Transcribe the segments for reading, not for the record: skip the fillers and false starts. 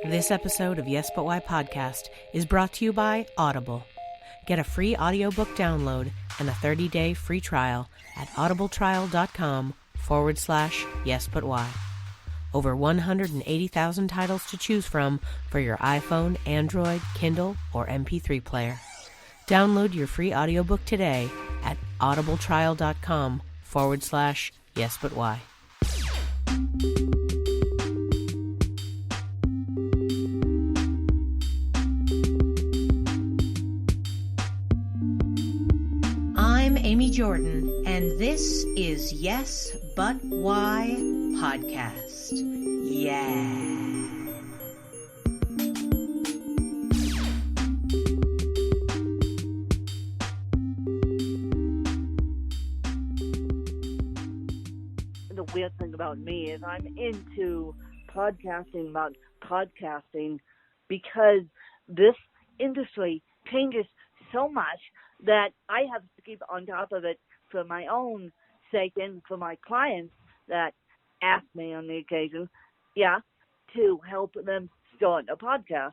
This episode of Yes But Why podcast is brought to you by Audible. Get a free audiobook download and a 30-day free trial at audibletrial.com/yesbutwhy. Over 180,000 titles to choose from for your iPhone, Android, Kindle, or MP3 player. Download your free audiobook today at audibletrial.com/yesbutwhy. I'm Amy Jordan, and this is Yes But Why podcast. Yeah. The weird thing about me is I'm into podcasting about podcasting because this industry changes so much that I have to keep on top of it for my own sake and for my clients that ask me on the occasion, to help them start a podcast.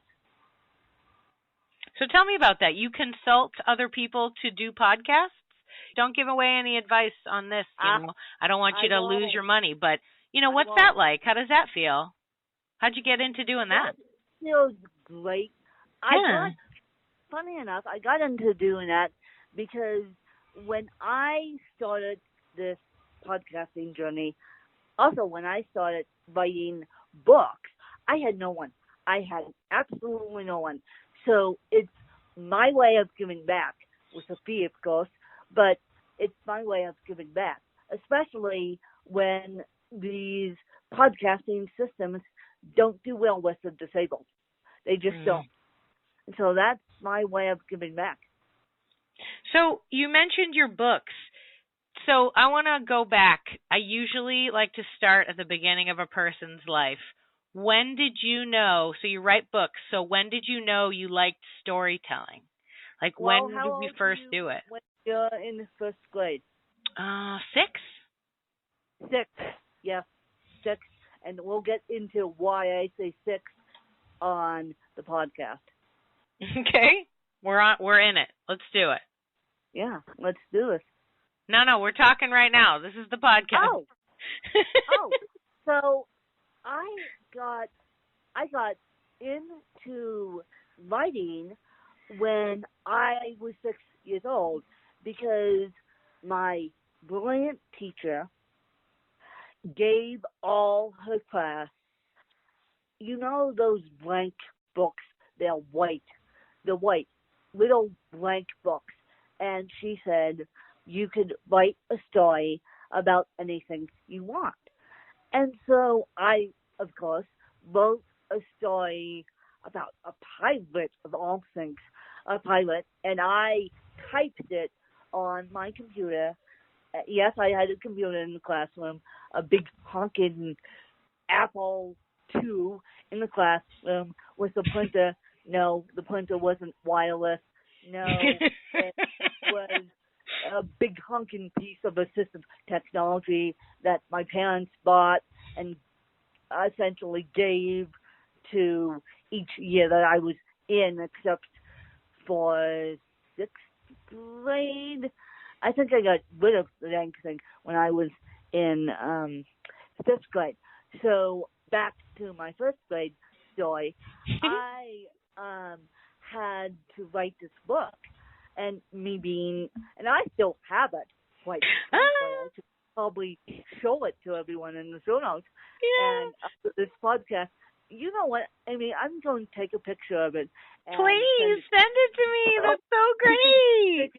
So tell me about that. You consult other people to do podcasts? Don't give away any advice on this. I don't want you to lose your money, but what's that like? How does that feel? How'd you get into doing that? It feels great. Funny enough, I got into doing that because when I started this podcasting journey, also when I started writing books, I had no one. I had absolutely no one. So it's my way of giving back, with a fee, of course, but it's my way of giving back, especially when these podcasting systems don't do well with the disabled. They just don't. So that's my way of giving back. So you mentioned your books. So I want to go back. I usually like to start at the beginning of a person's life. When did you know? So you write books. So when did you know you liked storytelling? Like when did you first do it? When you're in the first grade. 6? 6. Yes, 6. And we'll get into why I say 6 on the podcast. Okay. We're in it. Let's do it. Yeah, let's do this. No, we're talking right now. This is the podcast. So I got into writing when I was 6 years old because my brilliant teacher gave all her class, those blank books, they're white, little blank books. And she said, you could write a story about anything you want. And so I, of course, wrote a story about a pilot, of all things, and I typed it on my computer. Yes, I had a computer in the classroom, a big honking Apple II in the classroom with a printer. No, the printer wasn't wireless. No, it was a big honking piece of assistive technology that my parents bought and essentially gave to each year that I was in, except for 6th grade. I think I got rid of the dang thing when I was in 5th grade. So back to my 1st grade story, I had to write this book, and I still have it. I should probably show it to everyone in the show notes. Yeah. And after this podcast, you know what, Amy? I'm going to take a picture of it. Please send it to me. That's so great.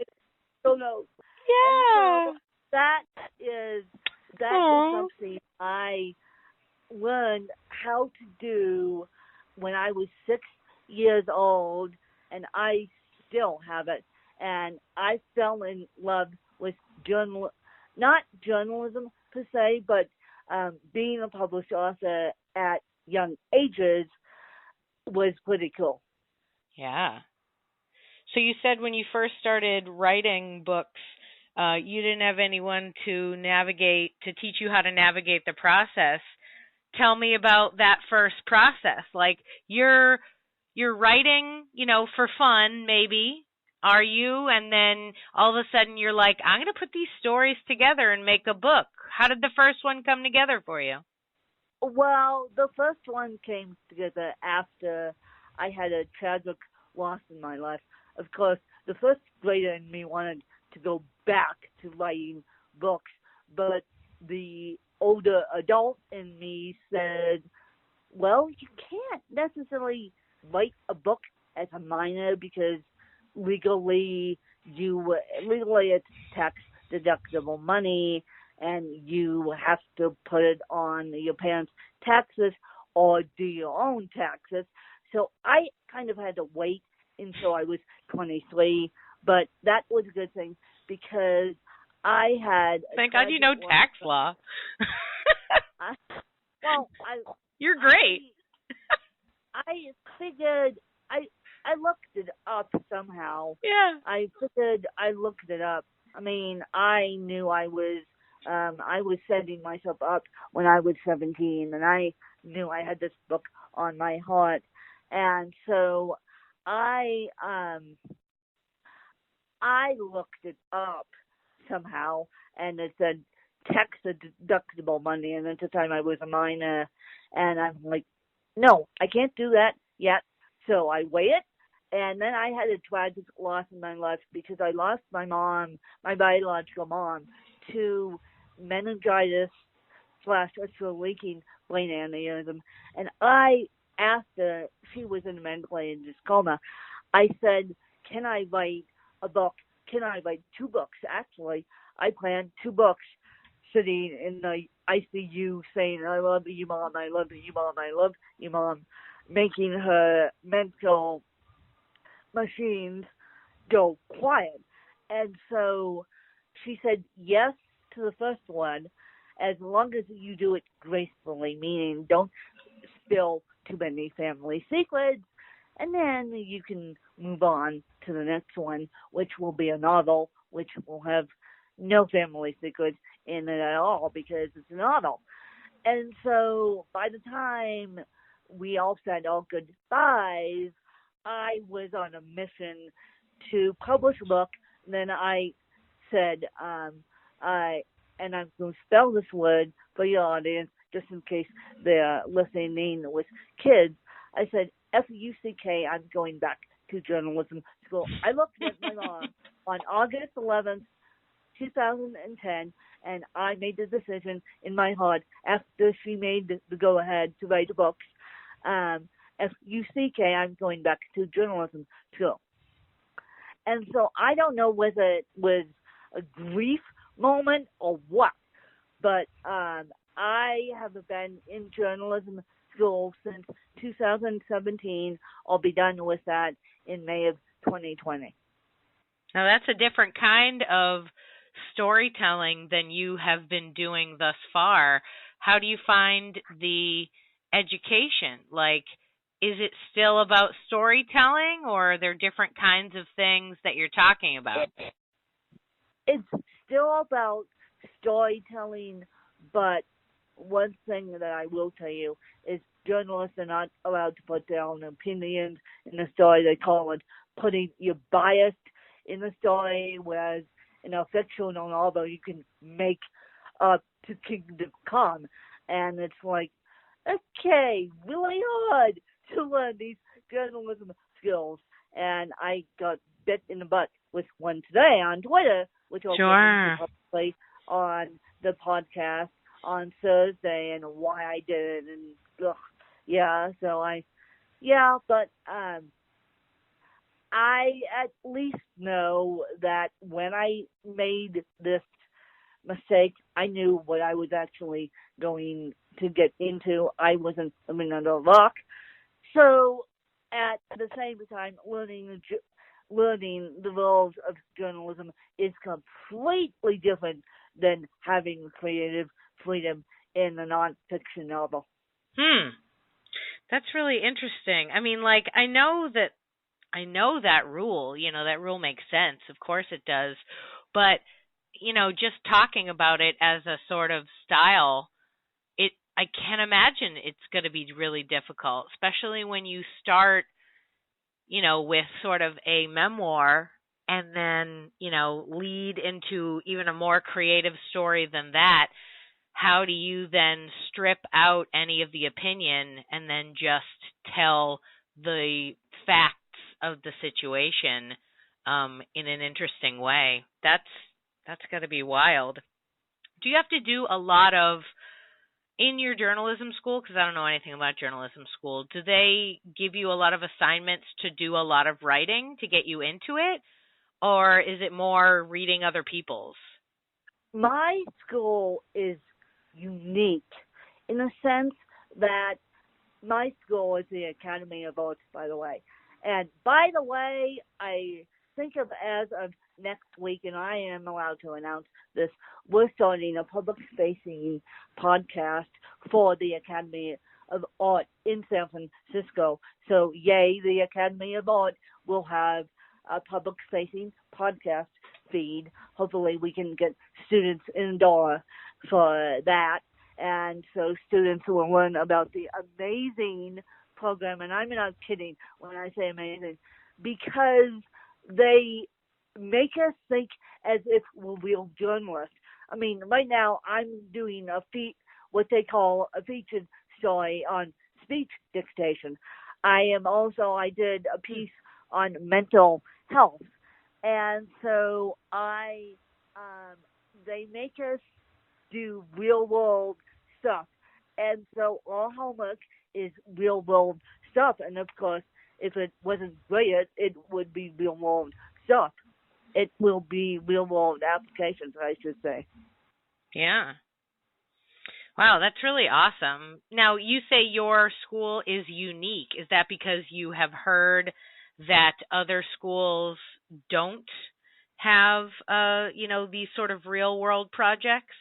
Show notes. Yeah. And so that is something I learned how to do when I was 6 years old, and I still have it. And I fell in love with not journalism per se, but being a published author at young ages was pretty cool. Yeah. So you said when you first started writing books, you didn't have anyone to teach you how to navigate the process. tell me about that first process. Like you're writing, for fun, maybe. Are you? And then all of a sudden you're like, I'm going to put these stories together and make a book. How did the first one come together for you? Well, the first one came together after I had a tragic loss in my life. Of course, the first grader in me wanted to go back to writing books, but the older adult in me said, well, you can't necessarily write a book as a minor because legally it's tax deductible money and you have to put it on your parents' taxes or do your own taxes. So I kind of had to wait until I was 23, but that was a good thing because I had... Thank God you know tax law. You're great. I figured I looked it up somehow. Yeah. I figured I looked it up. I mean, I knew I was setting myself up when I was 17, and I knew I had this book on my heart, and so I looked it up somehow, and it said tax deductible money, and at the time I was a minor, and I'm like, no, I can't do that yet. So I waited, and then I had a tragic loss in my life because I lost my mom, my biological mom, to meningitis / leaking brain aneurysm. And I asked her, she was in a mentally induced coma, I said, can I write a book? Can I write 2 books? Actually, I planned 2 books sitting in the ICU saying, I love you, Mom, I love you, Mom, I love you, Mom, making her mental machines go quiet. And so she said yes to the first one, as long as you do it gracefully, meaning don't spill too many family secrets, and then you can move on to the next one, which will be a novel, which will have no family secrets in it at all because it's a novel. And so by the time we all said all goodbyes, I was on a mission to publish a book. And then I said, and I'm going to spell this word for your audience, just in case they're listening with kids. I said, F-U-C-K, I'm going back to journalism school. I looked at my mom on August 11th, 2010, and I made the decision in my heart after she made the go-ahead to write a book. F-U-C-K, I'm going back to journalism school. And so I don't know whether it was a grief moment or what, but I have been in journalism school since 2017. I'll be done with that in May of 2020. Now that's a different kind of storytelling than you have been doing thus far. How do you find the education? Like, is it still about storytelling, or are there different kinds of things that you're talking about? It's still about storytelling, but one thing that I will tell you is journalists are not allowed to put their own opinions in the story. They call it putting your bias in the story, whereas in a fictional novel you can make up to Kingdom Come. And it's like, okay, really hard to learn these journalism skills. And I got bit in the butt with one today on Twitter, which I'll get into publicly on the podcast on Thursday, and why I did it, and but I at least know that when I made this mistake, I knew what I was actually going to get into. I wasn't living under a rock. So at the same time, learning the rules of journalism is completely different than having creative freedom in a nonfiction novel. That's really interesting. I mean, like, I know that rule, that rule makes sense. Of course it does. But, just talking about it as a sort of style, I can imagine it's going to be really difficult, especially when you start, with sort of a memoir and then, lead into even a more creative story than that. How do you then strip out any of the opinion and then just tell the facts of the situation in an interesting way? That's got to be wild. Do you have to do a lot of in your journalism school? Because I don't know anything about journalism school. Do they give you a lot of assignments to do a lot of writing to get you into it, or is it more reading other people's? My school is unique in the sense that my school is the Academy of Arts, by the way. And by the way, I think of as of next week, and I am allowed to announce this, we're starting a public-facing podcast for the Academy of Art in San Francisco. So, yay, the Academy of Art will have a public-facing podcast feed. Hopefully we can get students indoor for that. And so students will learn about the amazing program. And I'm not kidding when I say amazing, because they make us think as if we're real journalists. I mean, right now I'm doing what they call a featured story on speech dictation. I did a piece on mental health. And so they make us do real world stuff. And so our homework is real world stuff. And of course, if it wasn't great, it would be real world stuff. It will be real world applications, I should say. Yeah. Wow, that's really awesome. Now, you say your school is unique. Is that because you have heard that other schools don't have, these sort of real world projects?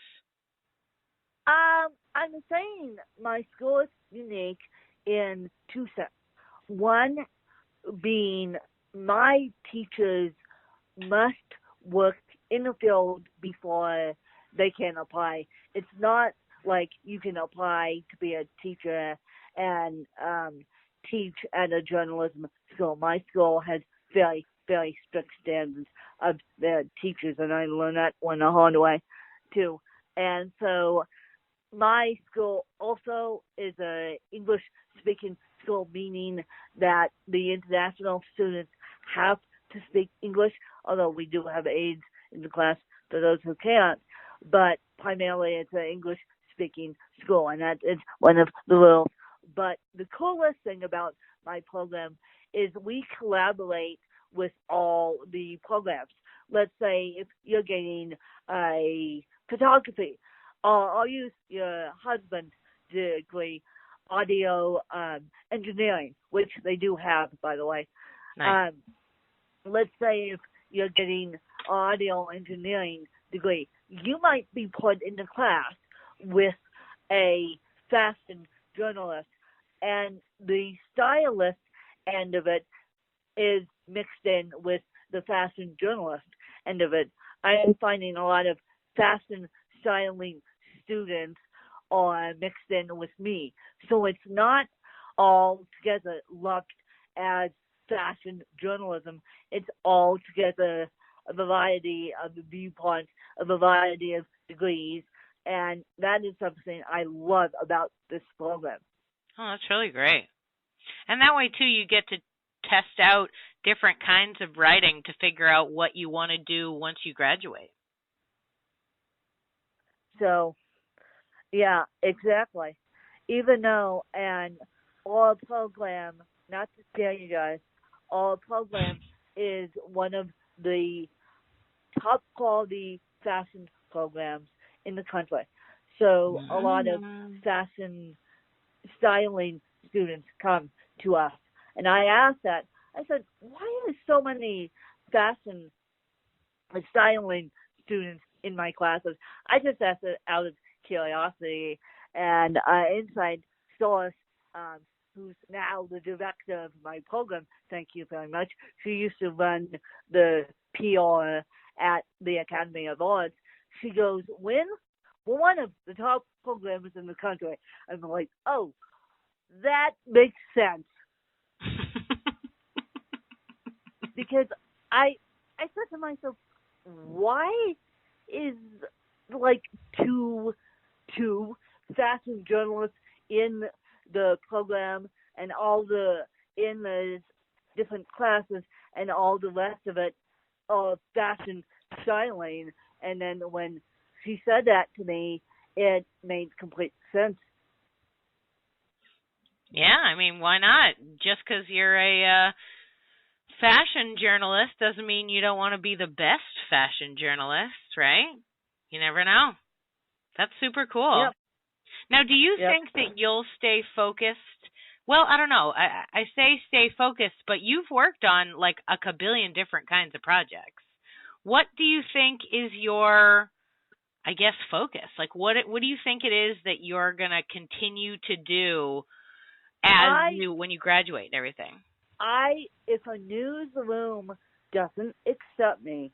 I'm saying my school is unique in two senses. One being my teachers must work in the field before they can apply. It's not like you can apply to be a teacher and teach at a journalism school. My school has very, very strict standards of their teachers, and I learned that one the hard way too. And so my school also is a English-speaking school, meaning that the international students have to speak English, although we do have aides in the class for those who can't. But primarily it's an English-speaking school, and that is one of the rules. But the coolest thing about my program is we collaborate with all the programs. Let's say if you're getting a photography, I'll use your husband's degree, audio engineering, which they do have, by the way. Nice. Let's say if you're getting audio engineering degree, you might be put into class with a fashion journalist, and the stylist end of it is mixed in with the fashion journalist end of it. I am finding a lot of fashion styling students are mixed in with me. So it's not all together lumped as fashion journalism. It's all together a variety of viewpoints, a variety of degrees, and that is something I love about this program. Oh, that's really great. And that way, too, you get to test out different kinds of writing to figure out what you want to do once you graduate. So, yeah, exactly. Even though, and our program, not to scare you guys, our program is one of the top quality fashion programs in the country. So a lot of fashion styling students come to us. And I asked that. I said, why are so many fashion styling students in my classes? I just asked it out of curiosity. And inside source, who's now the director of my program, thank you very much. She used to run the PR at the Academy of Arts. She goes, when one of the top programmers in the country. I'm like, oh, that makes sense. Because I said to myself, why is like two fashion journalists in the program and in the different classes and all the rest of it fashion styling? And then when she said that to me, it made complete sense. Yeah, I mean, why not? Just because you're a fashion journalist doesn't mean you don't want to be the best fashion journalist, right? You never know. That's super cool. Yep. Now, do you think that you'll stay focused? Well, I don't know. I say stay focused, but you've worked on like a kabillion different kinds of projects. What do you think is your, I guess, focus? Like, what do you think it is that you're going to continue to do when you graduate and everything? If a newsroom doesn't accept me,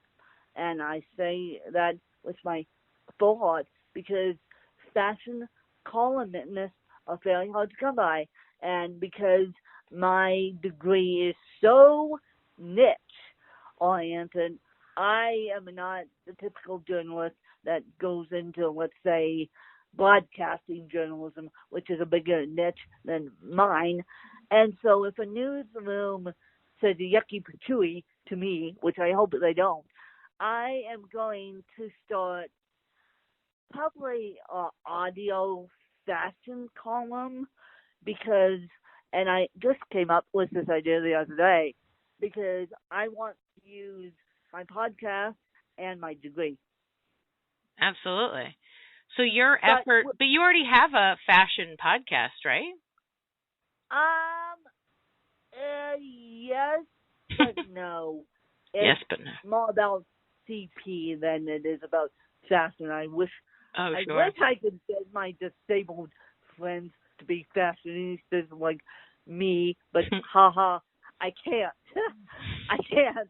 and I say that with my full heart, because fashion columnists are fairly hard to come by, and because my degree is so niche oriented, I am not the typical journalist that goes into, let's say, broadcasting journalism, which is a bigger niche than mine. And so if a newsroom says yucky patooey to me, which I hope they don't, I am going to start probably an audio fashion column and I just came up with this idea the other day, because I want to use my podcast and my degree. Absolutely. So but you already have a fashion podcast, right? Yes, but no. Yes, but no. It's more about CP than it is about fashion. I wish I could get my disabled friends to be fashionistas like me, but haha, I can't. I can't.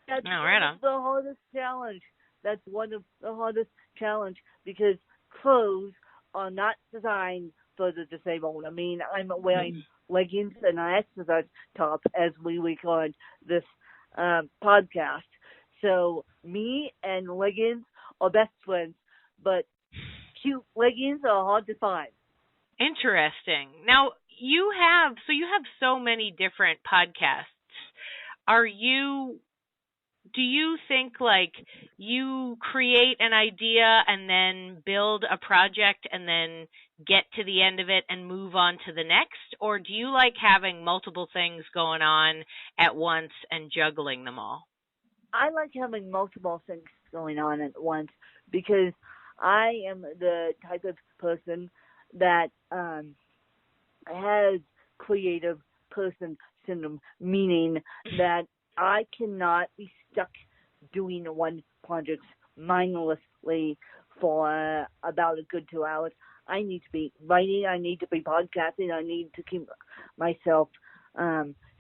That's the hardest challenge. That's one of the hardest challenge, because clothes are not designed for the disabled. I mean, I'm wearing leggings and an exercise top as we record this podcast. So me and leggings are best friends, but cute leggings are hard to find. Interesting. Now, you have so many different podcasts. Do you think like you create an idea and then build a project and then get to the end of it and move on to the next? Or do you like having multiple things going on at once and juggling them all? I like having multiple things going on at once, because I am the type of person that has creative person syndrome, meaning that I cannot be stuck doing one project mindlessly for about a good 2 hours. I need to be writing, I need to be podcasting, I need to keep myself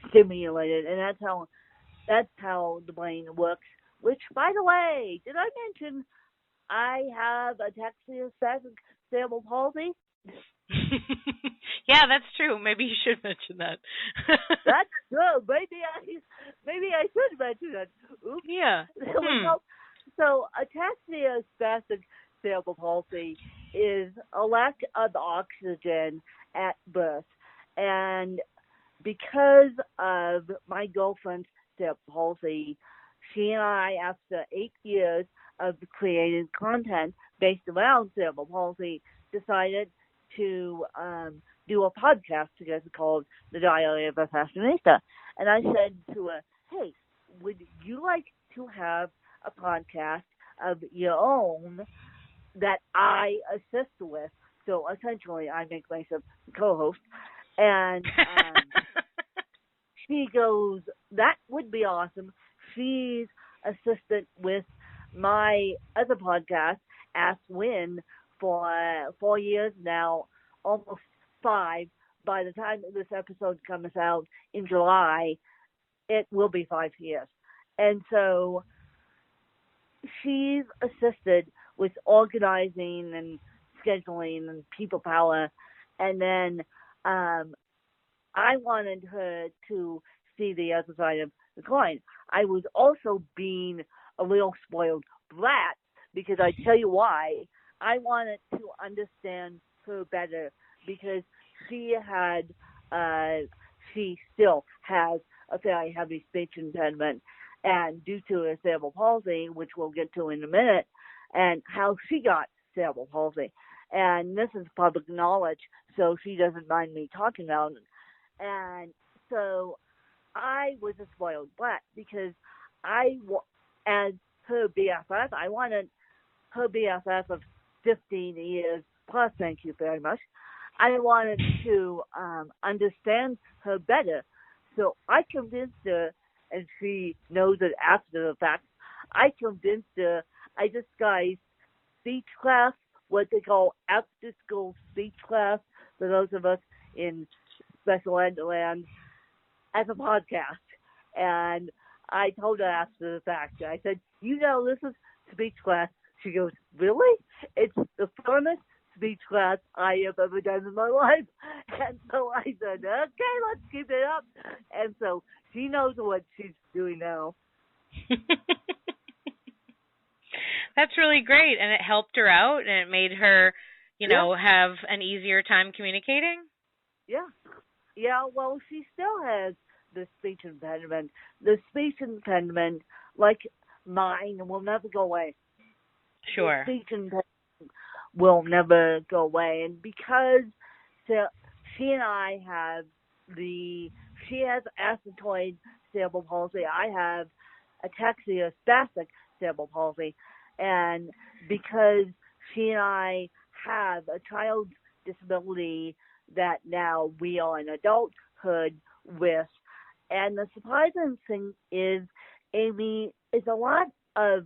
stimulated, and that's how the brain works. Which, by the way, did I mention I have ataxia spastic cerebral palsy? Yeah, that's true. Maybe you should mention that. That's true. Maybe I should mention that. Oops. Yeah. So ataxia spastic cerebral palsy is a lack of oxygen at birth, and because of my girlfriend's cerebral palsy, she and I, after 8 years of creating content based around cerebral palsy, decided to do a podcast together called The Diary of a Fashionista. And I said to her, hey, would you like to have a podcast of your own that I assist with? So essentially, I make myself the co-host. And she goes, that would be awesome. She's assisted with my other podcast, Ask Win, for 4 years now, almost 5. By the time this episode comes out in July, it will be 5 years. And so she's assisted with organizing and scheduling and people power. And then I wanted her to see the other side of the coin. I was also being a little spoiled brat because I tell you why. I wanted to understand her better because she still has a very heavy speech impediment, and due to her cerebral palsy, which we'll get to in a minute, and how she got cerebral palsy. And this is public knowledge, so she doesn't mind me talking about it. And so I was a spoiled brat because as her BFF, I wanted her BFF of 15 years plus, thank you very much. I wanted to understand her better. So I convinced her, and she knows it after the fact, I convinced her, I disguised speech class, what they call after-school speech class, for those of us in special ed land, as a podcast. And I told her after the fact, I said, this is speech class. She goes, really? It's the funnest speech class I have ever done in my life. And so I said, okay, let's keep it up. And so she knows what she's doing now. That's really great. And it helped her out and it made her, have an easier time communicating? Yeah. Yeah, well, she still has the speech impediment. The speech impediment, like mine, will never go away. Sure. The speech impediment will never go away. And because she and I have she has asymptoid cerebral palsy, I have ataxia spastic cerebral palsy. And because she and I have a child's disability that now we are in adulthood with. And the surprising thing is, Amy, is a lot of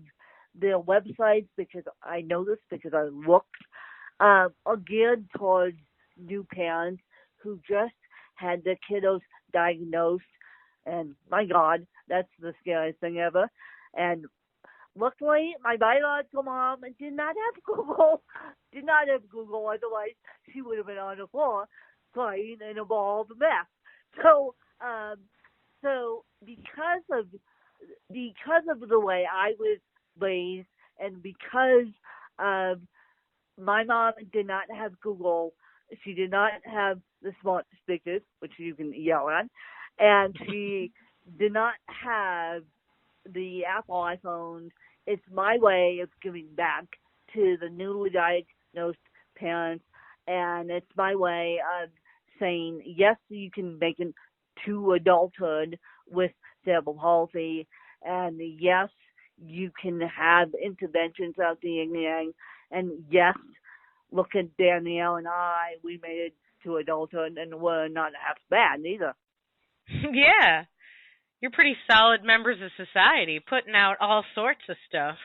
their websites, because I know this because I looked, are geared towards new parents who just had their kiddos diagnosed. And my God, that's the scariest thing ever. And luckily, my biological mom did not have Google. Otherwise, she would have been on the floor crying in a ball of a mess. So because of the way I was raised, and because my mom did not have Google, she did not have the smart speakers, which you can yell at, and she did not have the Apple iPhones. It's my way of giving back to the newly diagnosed parents, and it's my way of saying, yes, you can make it to adulthood with cerebral palsy, and yes, you can have interventions out the yin yang, and yes, look at Danielle and I, we made it to adulthood, and we're not half bad either. Yeah. You're pretty solid members of society, putting out all sorts of stuff.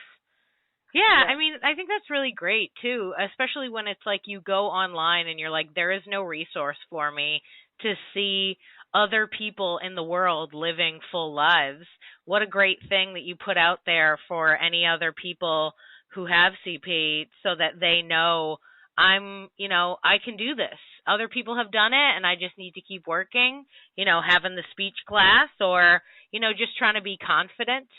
Yeah, I mean, I think that's really great, too, especially when it's like you go online and you're like, there is no resource for me to see other people in the world living full lives. What a great thing that you put out there for any other people who have CP so that they know I can do this. Other people have done it, and I just need to keep working, having the speech class or, just trying to be confident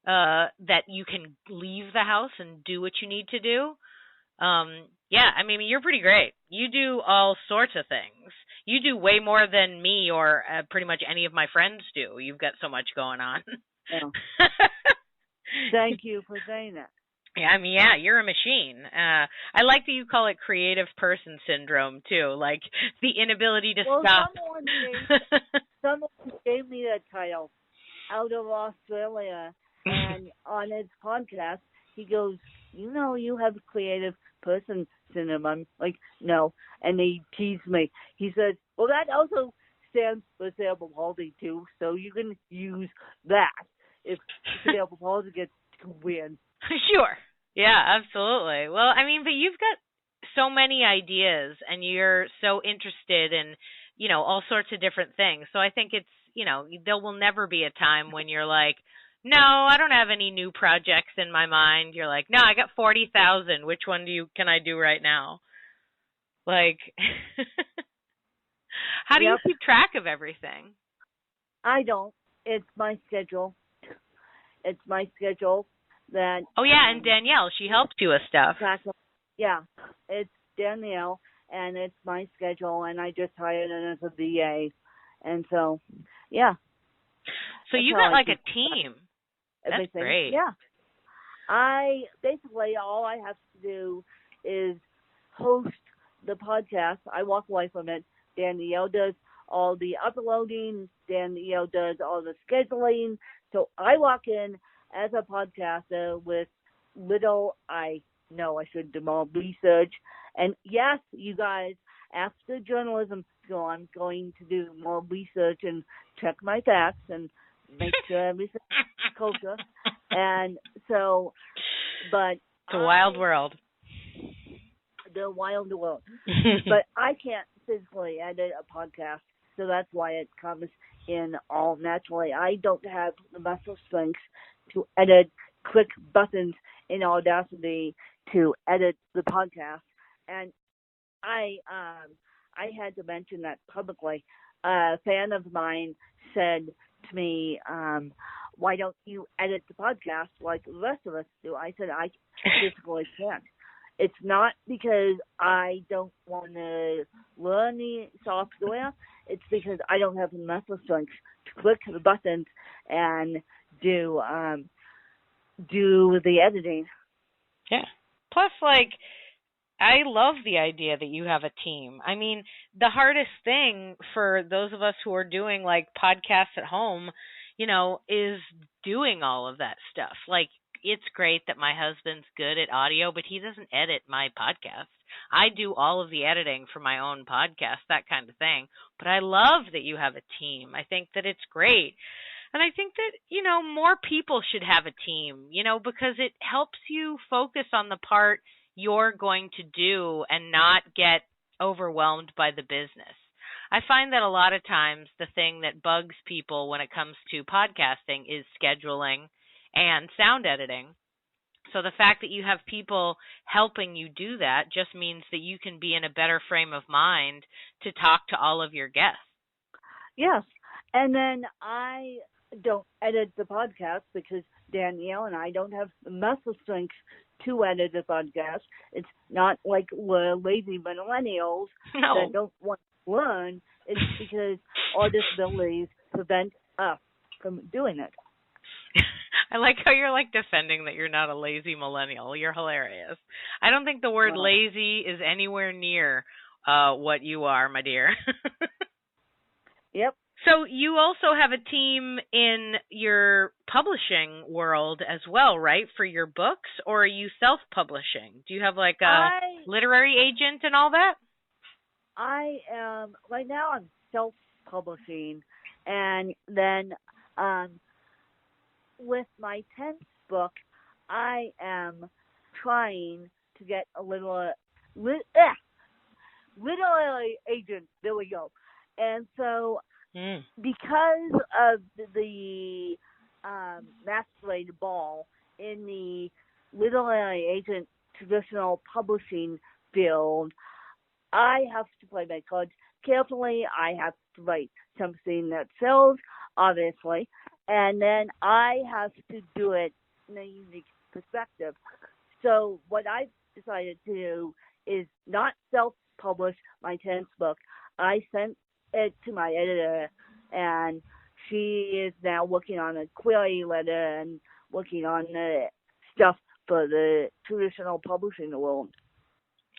that you can leave the house and do what you need to do. Yeah, I mean, you're pretty great. You do all sorts of things. You do way more than me or pretty much any of my friends do. You've got so much going on. Yeah. Thank you for saying that. Yeah, I mean, yeah, you're a machine. I like that you call it creative person syndrome, too, like the inability to stop. Someone gave me that title out of Australia, and on his podcast, he goes, you have creative person syndrome. I'm like, no. And he teased me. He said, well, that also stands for cerebral palsy, too, so you can use that if cerebral palsy gets to win. Sure. Yeah, absolutely. Well, I mean, but you've got so many ideas and you're so interested in, all sorts of different things. So I think it's, there will never be a time when you're like, No, I don't have any new projects in my mind. You're like, no, I got 40,000. Which one can I do right now? Like, how do you Yep. keep track of everything? I don't. It's my schedule. It's my schedule that. Oh yeah, and Danielle, she helps you with stuff. Yeah, it's Danielle, and it's my schedule, and I just hired her as a VA, and so, yeah. So you got like a team. That's great. Yeah. I basically all I have to do is host the podcast. I walk away from it. Danielle does all the uploading. Danielle does all the scheduling. So I walk in as a podcaster with little. I know I should do more research. And yes, you guys, after journalism school, I'm going to do more research and check my facts and make sure everything's kosher. And so, but it's a wild world. The wild world. But I can't physically edit a podcast, so that's why it comes in all naturally. I don't have the muscle strength to edit, click buttons in Audacity to edit the podcast. And I had to mention that publicly. A fan of mine said to me, why don't you edit the podcast like the rest of us do? I said, I physically can't. It's not because I don't want to learn the software. It's because I don't have the muscle strength to click the buttons and do the editing. Yeah. Plus, like, I love the idea that you have a team. I mean, the hardest thing for those of us who are doing like podcasts at home, is doing all of that stuff. Like, it's great that my husband's good at audio, but he doesn't edit my podcast. I do all of the editing for my own podcast, that kind of thing. But I love that you have a team. I think that it's great. And I think that, more people should have a team, because it helps you focus on the part you're going to do and not get overwhelmed by the business. I find that a lot of times the thing that bugs people when it comes to podcasting is scheduling and sound editing. So the fact that you have people helping you do that just means that you can be in a better frame of mind to talk to all of your guests. Yes. And then I don't edit the podcast because Danielle and I don't have the muscle strength to edit the podcast. It's not like we're lazy millennials that don't want to learn. It's because our disabilities prevent us from doing it. I like how you're like defending that you're not a lazy millennial. You're hilarious. I don't think the word lazy is anywhere near what you are, my dear. Yep. So you also have a team in your publishing world as well, right? For your books, or are you self-publishing? Do you have like a literary agent and all that? I am, right now I'm self-publishing, and then with my 10th book, I am trying to get a literary agent. There we go. And so, because of the masquerade ball in the literary agent traditional publishing field, I have to play my cards carefully. I have to write something that sells, obviously, and then I have to do it in a unique perspective. So what I've decided to do is not self-publish my 10th book. I sent it to my editor, and she is now working on a query letter and working on the stuff for the traditional publishing world.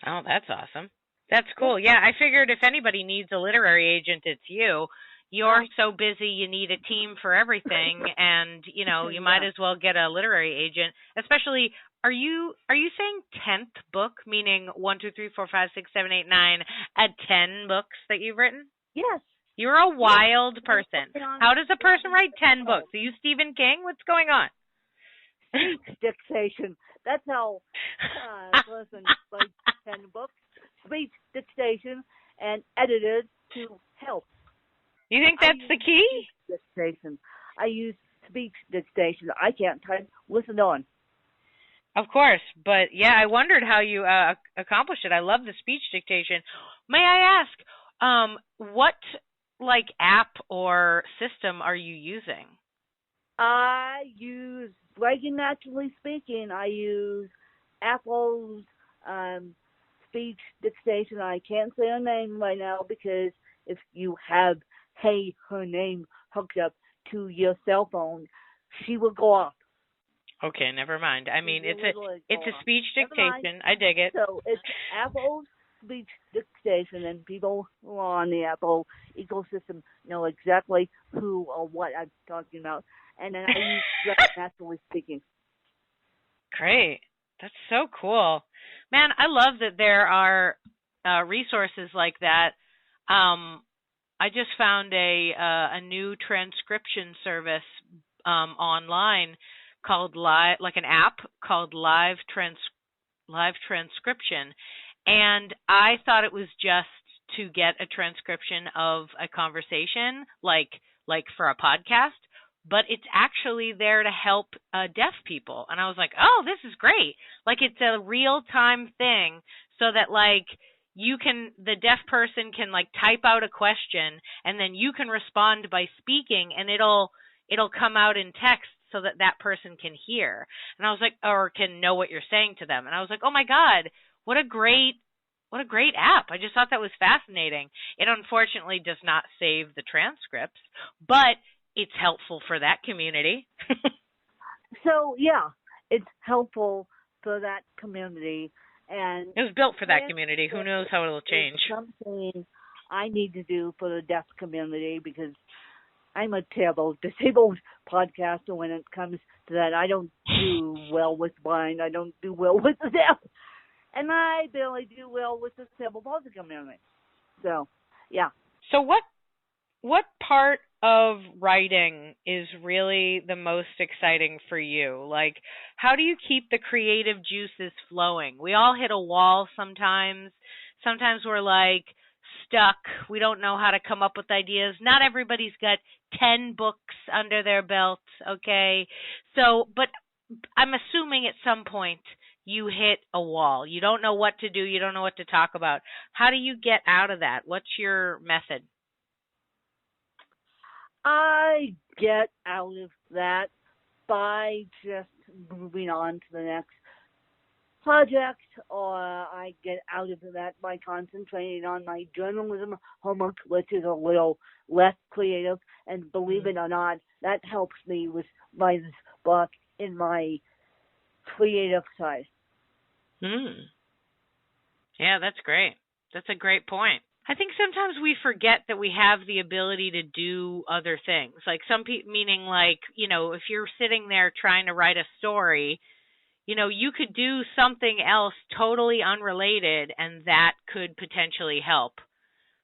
Oh, that's awesome. That's cool. Yeah, I figured if anybody needs a literary agent, it's you. You're so busy, you need a team for everything, and, you might as well get a literary agent. Especially, are you saying 10th book, meaning 1, 2, 3, 4, 5, 6, 7, 8, 9, at 10 books that you've written? Yes. You're a wild person. How does a person write 10 books? Are you Stephen King? What's going on? Speech dictation. That's how a person writes 10 books. Speech dictation and editors to help. You think that's the key? Dictation. I use speech dictation. I can't type. Listen on. Of course, but yeah, I wondered how you accomplished it. I love the speech dictation. May I ask, what like app or system are you using? I use, like in Naturally Speaking, I use Apple's speech dictation. I can't say her name right now because if you have her name hooked up to your cell phone, she will go off. Okay, never mind. I mean, it's a speech dictation. I dig it. So it's Apple's speech dictation, and people who are on the Apple ecosystem know exactly who or what I'm talking about. And then I use Naturally Speaking. Great. That's so cool. Man, I love that there are resources like that. I just found a new transcription service online called like an app called Live Transcription, and I thought it was just to get a transcription of a conversation, like for a podcast, but it's actually there to help deaf people. And I was like, oh, this is great. Like it's a real time thing, so that like the deaf person can like type out a question, and then you can respond by speaking, and it'll come out in text so that that person can hear. And I was like, or can know what you're saying to them. And I was like, oh my God, what a great app. I just thought that was fascinating. It unfortunately does not save the transcripts, but it's helpful for that community. So yeah, it's helpful for that community. And it was built for that community. Who knows how it'll change. Something I need to do for the deaf community, because I'm a terrible disabled podcaster when it comes to that. I don't do well with blind. I don't do well with the deaf. And I barely do well with the cerebral palsy community. So, yeah. So what part of writing is really the most exciting for you? Like, how do you keep the creative juices flowing? We all hit a wall sometimes. Sometimes we're like stuck. We don't know how to come up with ideas. Not everybody's got 10 books under their belt, okay? So, but I'm assuming at some point you hit a wall. You don't know what to do. You don't know what to talk about. How do you get out of that? What's your method? I get out of that by just moving on to the next project, or I get out of that by concentrating on my journalism homework, which is a little less creative. And believe it or not, that helps me with my book in my creative side. Yeah, that's great. That's a great point. I think sometimes we forget that we have the ability to do other things. Like some people, meaning like, you know, if you're sitting there trying to write a story, you know, you could do something else totally unrelated, and that could potentially help.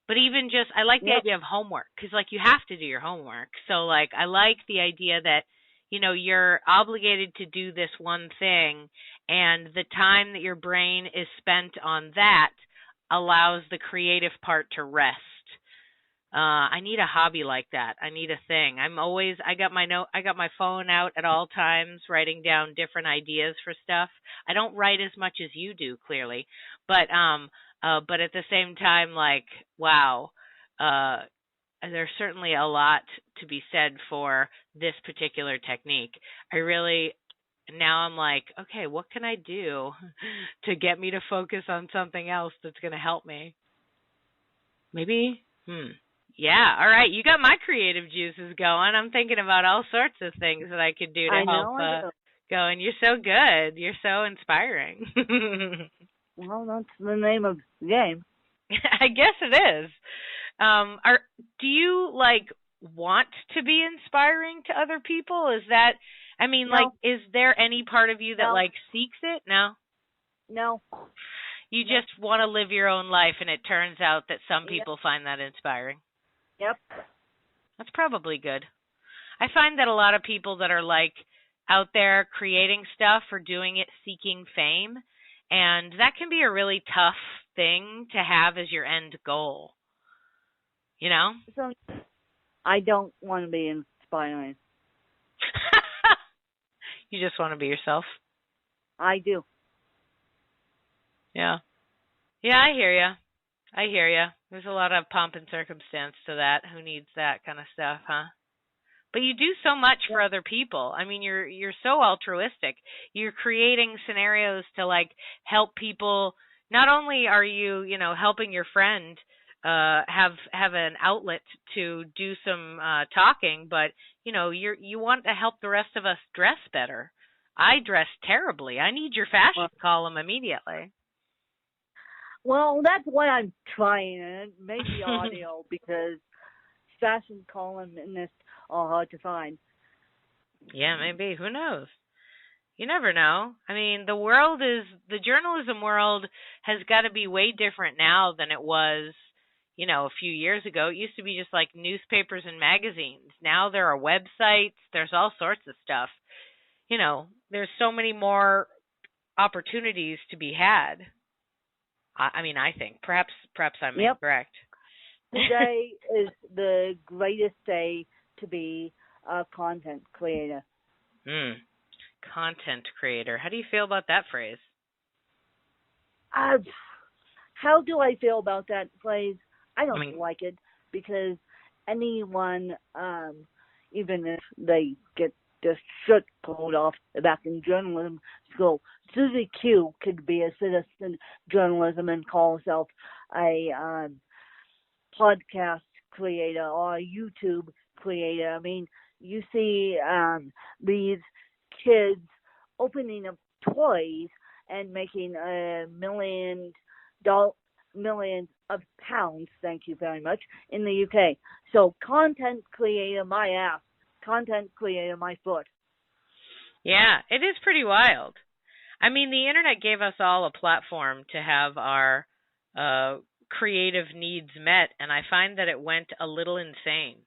But even just, I like the idea of homework, because like you have to do your homework. So like I like the idea that, you know, you're obligated to do this one thing, and the time that your brain is spent on that allows the creative part to rest. I need a hobby like that. I need a thing. I got my phone out at all times, writing down different ideas for stuff. I don't write as much as you do, clearly, but at the same time, like, wow, there's certainly a lot to be said for this particular technique. Now I'm like, okay, what can I do to get me to focus on something else that's going to help me? Maybe? Yeah, all right. You got my creative juices going. I'm thinking about all sorts of things that I could do to help go. And you're so good. You're so inspiring. Well, that's the name of the game. I guess it is. Do you, like, want to be inspiring to other people? Is that... I mean, no. Like, is there any part of you that, like, seeks it? No? No. You just want to live your own life, and it turns out that some people find that inspiring. Yep. That's probably good. I find that a lot of people that are, like, out there creating stuff are doing it seeking fame, and that can be a really tough thing to have as your end goal. You know? So, I don't want to be inspiring. You just want to be yourself. I do. Yeah. Yeah, I hear you. I hear you. There's a lot of pomp and circumstance to that. Who needs that kind of stuff, huh? But you do so much for other people. I mean, you're so altruistic. You're creating scenarios to like help people. Not only are you, helping your friend have an outlet to do some talking, but you want to help the rest of us dress better. I dress terribly. I need your fashion column immediately. Well, that's what I'm trying, and maybe audio because fashion columnists are hard to find. Yeah, maybe. Who knows? You never know. I mean, the journalism world has got to be way different now than it was, a few years ago. It used to be just like newspapers and magazines. Now there are websites. There's all sorts of stuff. There's so many more opportunities to be had. I mean, I think perhaps I'm incorrect. Today is the greatest day to be a content creator. Content creator. How do you feel about that phrase? How do I feel about that phrase? I don't like it because anyone, even if they get the shirt pulled off back in journalism school, Susie Q could be a citizen journalism and call herself a podcast creator or a YouTube creator. I mean, you see these kids opening up toys and making millions of pounds, thank you very much, in the UK. So content creator my ass, content creator my foot. Yeah, it is pretty wild. I mean, the internet gave us all a platform to have our creative needs met, and I find that it went a little insane.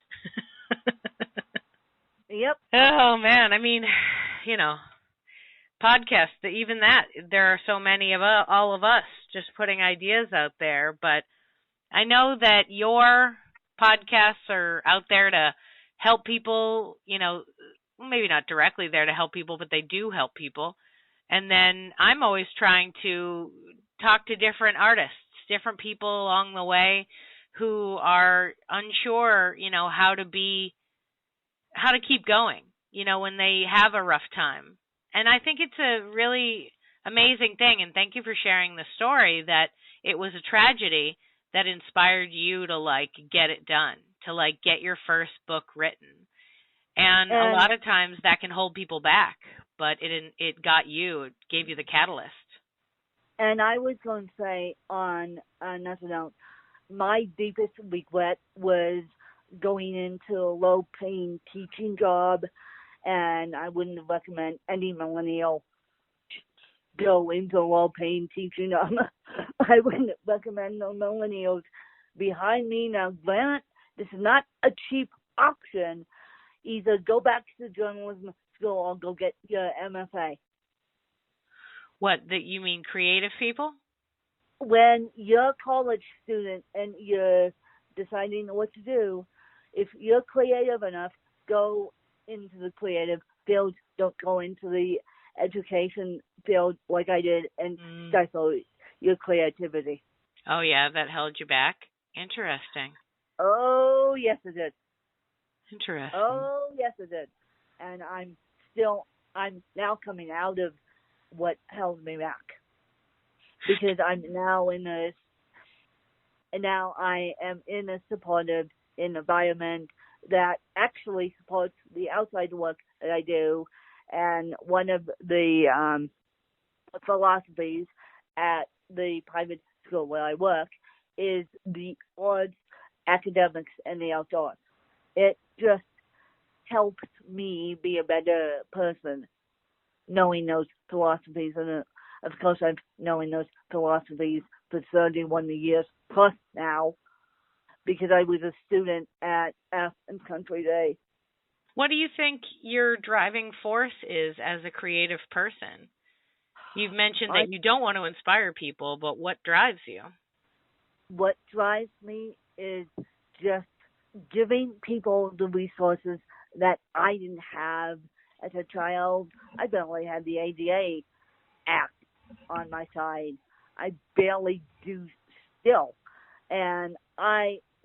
Yep. Oh, man. I mean, podcasts, even that, there are so many of all of us just putting ideas out there. But I know that your podcasts are out there to help people, maybe not directly there to help people, but they do help people. And then I'm always trying to talk to different artists, different people along the way who are unsure, how to keep going, when they have a rough time. And I think it's a really amazing thing. And thank you for sharing the story that it was a tragedy that inspired you to get it done, to get your first book written. And a lot of times that can hold people back, but it got you, it gave you the catalyst. And I was going to say on another note, my deepest regret was going into a low-paying teaching job, and I wouldn't recommend any millennial go into a low-paying teaching job. I wouldn't recommend the millennials behind me. Now, Grant, this is not a cheap option. Either go back to the journalism school or go get your MFA. What, that you mean creative people? When you're a college student and you're deciding what to do, if you're creative enough, go into the creative field. Don't go into the education field like I did and stifle your creativity. Oh, yeah, that held you back? Interesting. Oh, yes, it did. Interesting. Oh, yes, it did. And I'm now coming out of what held me back. Because I'm now I am in a supportive environment that actually supports the outside work that I do. And one of the philosophies at the private school where I work is the arts, academics, and the outdoors. It just helps me be a better person knowing those philosophies. And of course, I've known those philosophies for 31 years plus now because I was a student at F and Country Day. What do you think your driving force is as a creative person? You've mentioned that you don't want to inspire people, but what drives you? What drives me is just giving people the resources that I didn't have as a child, I barely had the ADA Act on my side. I barely do still. And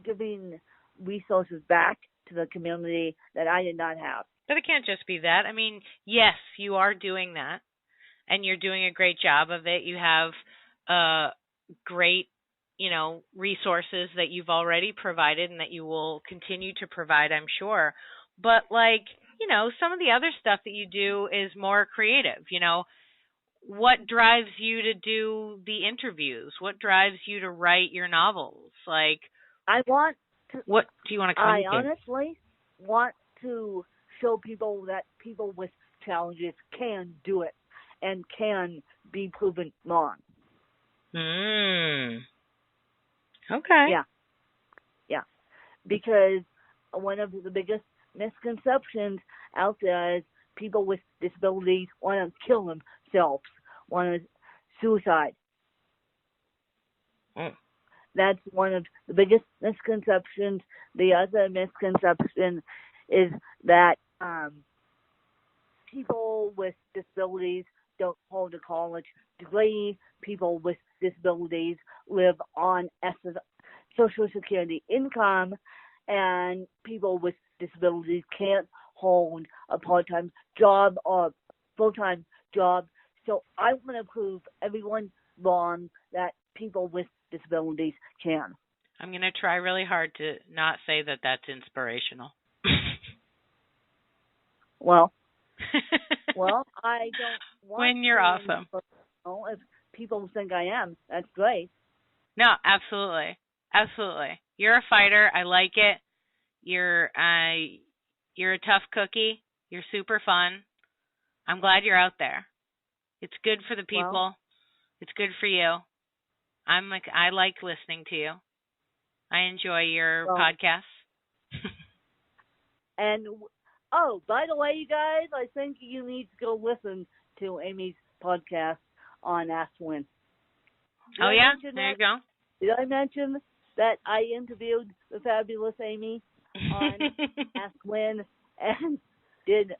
giving resources back to the community that I did not have. But it can't just be that. I mean, yes, you are doing that, and you're doing a great job of it. You have great, resources that you've already provided and that you will continue to provide, I'm sure. But some of the other stuff that you do is more creative. What drives you to do the interviews? What drives you to write your novels? What do you want to communicate? I honestly want to show people that people with challenges can do it and can be proven wrong. Okay. Yeah. Because one of the biggest misconceptions out there is people with disabilities want to kill themselves, want to suicide. That's one of the biggest misconceptions. The other misconception is that people with disabilities don't hold a college degree. People with disabilities live on Social Security income, and people with disabilities can't hold a part-time job or full-time job. So I want to prove everyone wrong that people with disabilities can. I'm going to try really hard to not say that that's inspirational. Well, I don't want when you're awesome. If people think I am, that's great. No, absolutely. Absolutely. You're a fighter. I like it. You're a tough cookie. You're super fun. I'm glad you're out there. It's good for the people. Well, it's good for you. I like listening to you. I enjoy your podcasts. And by the way, you guys, I think you need to go listen to Amy's podcast on Ask Win. Oh yeah, there you go. Did I mention that I interviewed the fabulous Amy on Ask Win? And did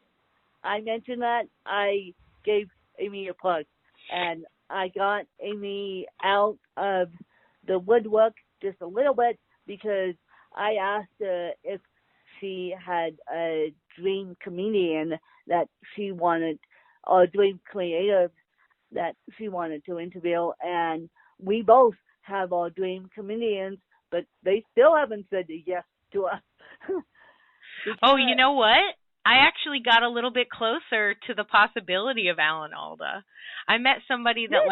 I mention that I gave Amy a plug? And I got Amy out of the woodwork just a little bit because I asked her if she had a dream comedian that she wanted, or a dream creative that she wanted to interview. And we both have our dream comedians, but they still haven't said yes to us. Oh, you know what? I actually got a little bit closer to the possibility of Alan Alda. I met somebody that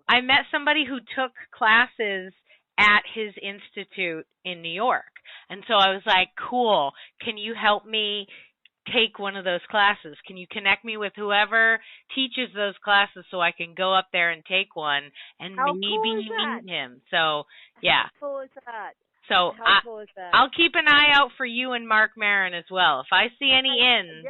I met somebody who took classes at his institute in New York. And so I was like, cool, can you help me take one of those classes? Can you connect me with whoever teaches those classes so I can go up there and take one and maybe meet him? So, yeah. How cool is that? So I'll keep an eye out for you and Marc Maron as well. If I see any ins,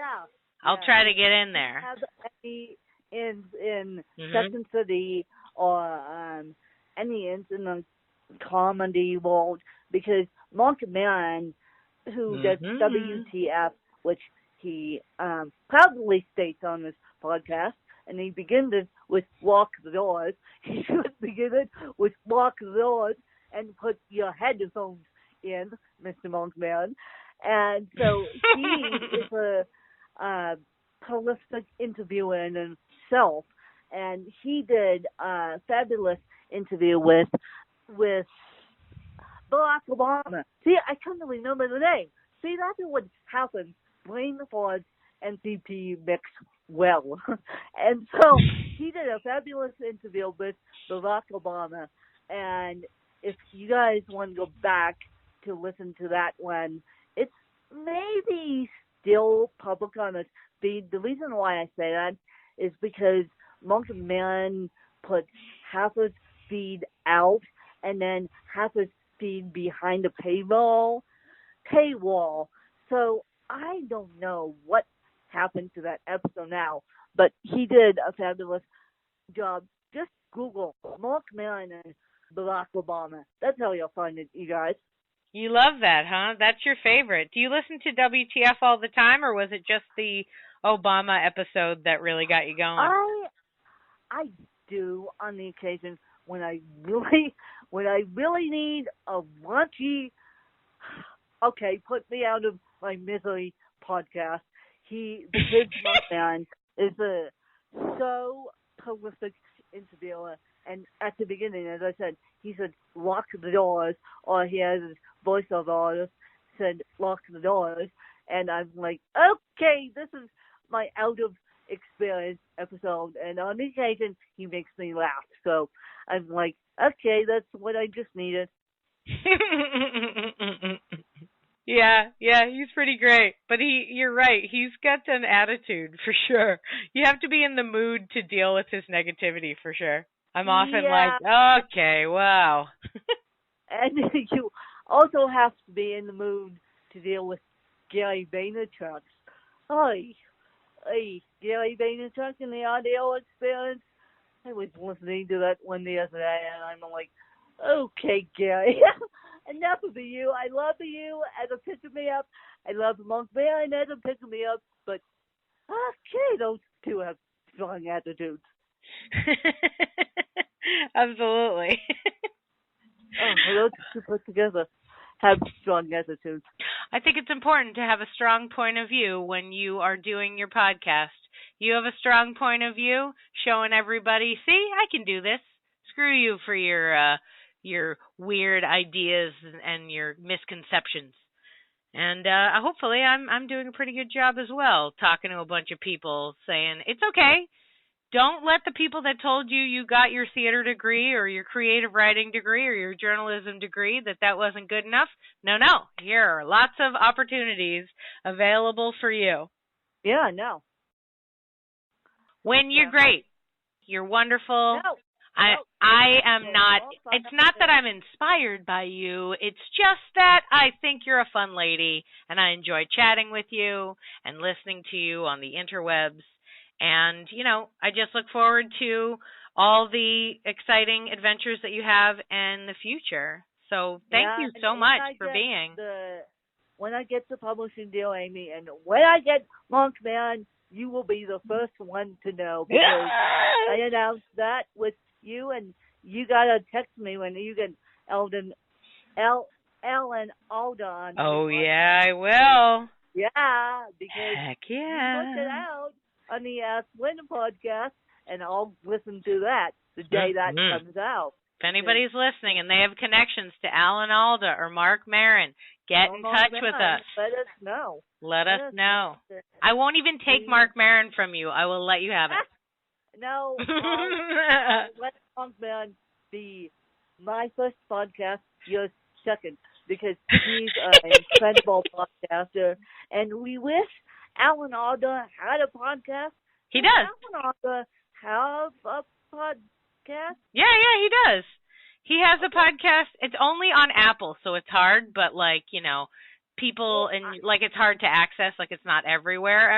I'll try to get in there. Have any ins in Second City or any ins in the comedy world, because Marc Maron, who does WTF, which he proudly states on this podcast, and he begins it with walk the doors. He should begin it with walk the doors and put your headphones in, Mr. Marc Maron. And so he is a prolific interviewer in himself, and he did a fabulous interview with Barack Obama. See, I couldn't remember the name. See, that's what happens. Brain Ford and CP mix well. And so he did a fabulous interview with Barack Obama. And if you guys want to go back to listen to that one, it's maybe still public on its feed. The reason why I say that is because Marc Maron puts half his feed out and then half his feed behind a paywall. So I don't know what happened to that episode now, but he did a fabulous job. Just Google Marc Maron and Barack Obama. That's how you'll find it, you guys. You love that, huh? That's your favorite. Do you listen to WTF all the time, or was it just the Obama episode that really got you going? I do on the occasion when I really need a raunchy. Okay, put me out of my misery podcast. The kid's man is so prolific interviewer, and at the beginning, as I said, he said lock the doors, or he has his voiceover artist said lock the doors, and I'm like, okay, this is my out of experience episode, and on occasion he makes me laugh, so I'm like, okay, that's what I just needed. Yeah, he's pretty great. But you're right, he's got an attitude for sure. You have to be in the mood to deal with his negativity for sure. I'm often like, okay, wow. And you also have to be in the mood to deal with Gary Vaynerchuk. Hey, Gary Vaynerchuk in the audio experience. I was listening to that one the other day, and I'm like, okay, Gary, enough of you. I love you as a pick-me-up. I love Marc Maron as a pick-me-up, but okay, those two have strong attitudes. Absolutely. Those two put together have strong attitudes. I think it's important to have a strong point of view when you are doing your podcast. You have a strong point of view, showing everybody, see, I can do this. Screw you for your weird ideas and your misconceptions. And hopefully I'm doing a pretty good job as well, talking to a bunch of people saying, it's okay. Don't let the people that told you got your theater degree or your creative writing degree or your journalism degree that wasn't good enough. No. Here are lots of opportunities available for you. Yeah, no. When you're great. You're wonderful. No. I am not, it's not that I'm inspired by you. It's just that I think you're a fun lady and I enjoy chatting with you and listening to you on the interwebs. And, I just look forward to all the exciting adventures that you have in the future. So thank you so much for being. When I get the publishing deal, Amy, and when I get Marc Maron, you will be the first one to know, because I announced that with you, and you got to text me when you get Ellen Alda on. Oh, yeah, I will. Yeah, because heck you put it out on the Ask Linda podcast, and I'll listen to that the day that comes out. If anybody's listening and they have connections to Alan Alda or Marc Maron, get in touch with us. Let us know. Let us know. I won't even take Marc Maron from you. I will let you have it. No. Let Marc Maron be my first podcast, yours second, because he's an incredible podcaster, and we wish Alan Alda had a podcast. He does. Alan Alda have a podcast? Yeah, he does. He has a podcast. It's only on Apple, so it's hard, but people and it's hard to access, it's not everywhere.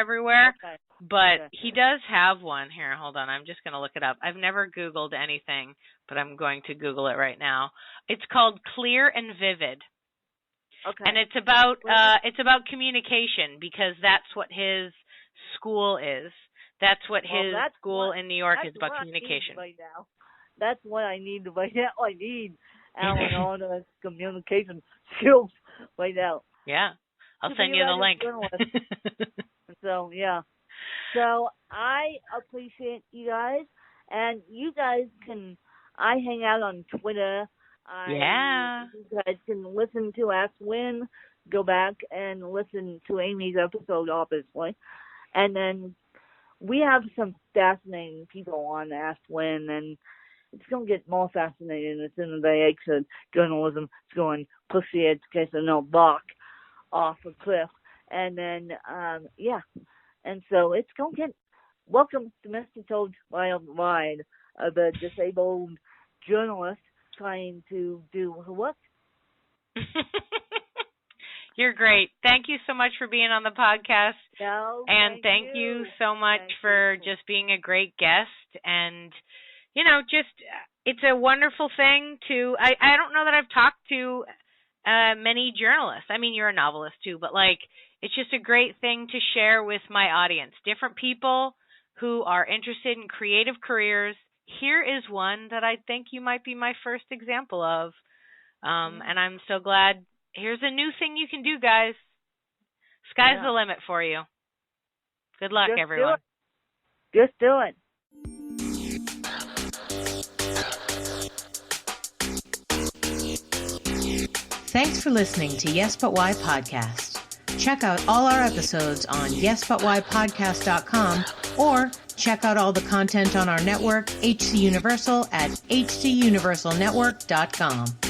Okay. But he does have one. Here, hold on. I'm just going to look it up. I've never Googled anything, but I'm going to Google it right now. It's called Clear and Vivid. Okay. And it's about communication, because that's what his school is. That's what his school in New York is, about communication. Right now. That's what I need right now. I need Alan Alda's communication skills right now. Yeah. I'll send you the link. So, yeah. So, I appreciate you guys. And you guys I hang out on Twitter. You guys can listen to Ask Win, go back and listen to Amy's episode, obviously. And then we have some fascinating people on Ask Win, and it's going to get more fascinating as soon as the eggs of journalism is going to push the educational block off a cliff. And then, and so it's going to get, welcome to Mr. Toad's Wild Ride, the disabled journalist trying to do her work. You're great. Thank you so much for being on the podcast. No, and thank you so much for just being a great guest. And, it's a wonderful thing to, I don't know that I've talked to many journalists. I mean, you're a novelist too, but like, it's just a great thing to share with my audience. Different people who are interested in creative careers. Here is one that I think you might be my first example of. And I'm so glad. Here's a new thing you can do, guys. Sky's the limit for you. Good luck, everyone. Just do it. Thanks for listening to Yes But Why Podcast. Check out all our episodes on yesbutwhypodcast.com or check out all the content on our network, HC Universal, at hcuniversalnetwork.com.